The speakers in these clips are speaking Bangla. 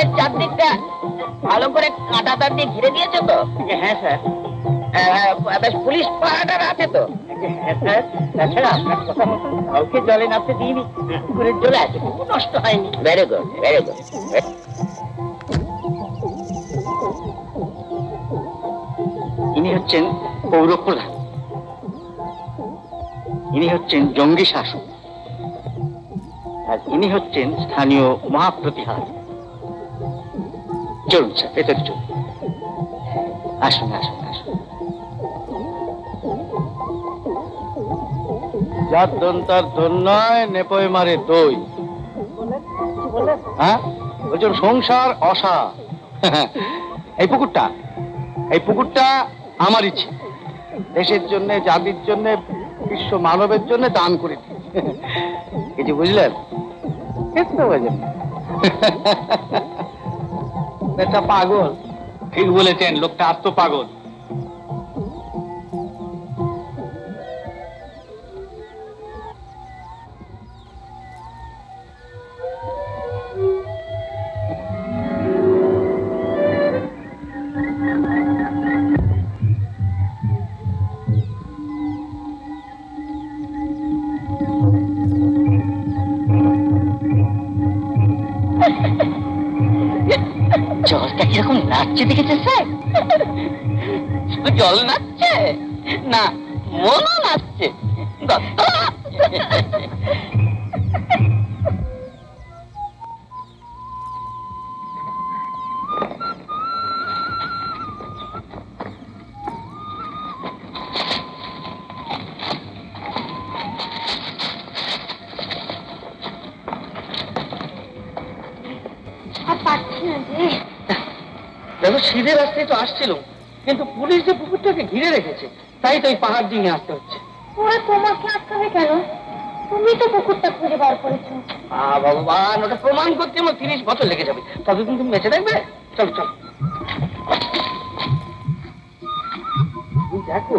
পুকুরের চারদিকটা ভালো করে কাঁটা তার দিয়ে ঘিরে দিয়েছে তো? হ্যাঁ স্যার। বেশ পুলিশ পাহাড়ার আছে তো? হ্যাঁ স্যার। তাছাড়া আপনার কথা মতো কাউকে জলে নামতে দিইনি। পুকুরের জলে এতটুকু নষ্ট হয়নি। Very good, very good. ইনি হচ্ছেন পৌরপ্রধান, ইনি হচ্ছেন জঙ্গি শাসক, আর ইনি হচ্ছেন স্থানীয় মহাপ্রতিহার। চলুন স্যার, ভেতরে চলুন। আসুন আসুন আসুন। যার দন তার দন নয়, নেপোয় মারে দই। হ্যাঁ বলছেন সংসার অসা। এই পুকুরটা আমার ইচ্ছে, দেশের জন্য, জাতির জন্য, বিশ্ব মানবের জন্য দান করে কিছু বুঝলেন? একটা পাগল। ঠিক বলেছেন, লোকটা আস্ত পাগল। জলটা কিরকম নাচছে দেখেছে স্যার? শুধু জল নাচছে না, মনও নাচছে। দেখো, সিধে রাস্তায় তো আসছিল, কিন্তু পুলিশ যে পুকুরটাকে ঘিরে রেখেছে, তাই তো এই পাহাড় ডিঙে আসতে হচ্ছে। ওরা তোমাকে আটকাবে কেন? তুমি তো পুকুরটা খুঁজে বার করেছো। ভগবান, ওটা প্রমাণ করতে আমার 30 বছর লেগে যাবে। ততদিন তুমি বেঁচে দেখবে। চলো চলো। দেখো,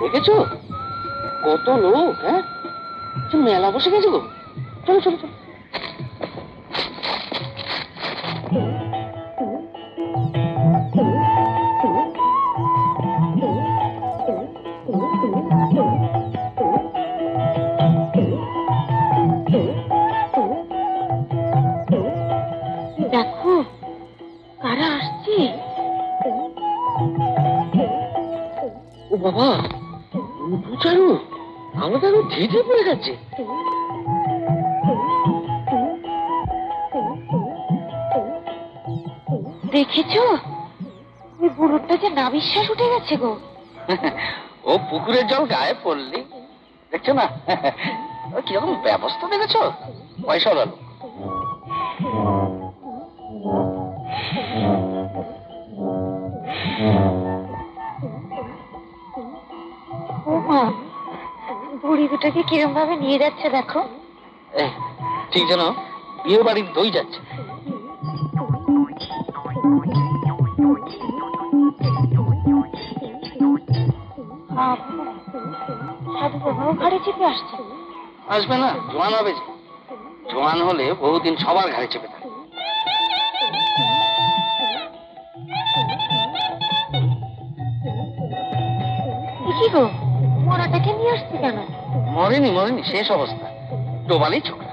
দেখেছো কত লোক? হ্যাঁ, মেলা বসে গেছে গো। চলো চলো চলো। দেখো কারা আসছে। ও বাবা, চারু আমাদের ধীরে পড়ে যাচ্ছে। দেখেছো ওই বুড়োটা যে নাবিশ্বাস উঠে গেছে গো। ও পুকুরের জল গায়ে পড়লি, দেখছো না কিরকম ব্যবস্থা দেখেছো? পয়সা হলো। ও মা, বুড়ি দুটাকে কিরম ভাবে নিয়ে যাচ্ছে দেখো। ঠিক যেন বিয়ে বাড়ির দই যাচ্ছে। সাধু বাবাও ঘাড়ে চেপে আসছে। আসবে না, জোয়ান হবে যে। জোয়ান হলে বহুদিন সবার ঘাড়ে চেপে থাকে। কি গো, মরাটাকে নিয়ে আসছে কেন? মরেনি, শেষ অবস্থা, ডোবালি ছোকরা।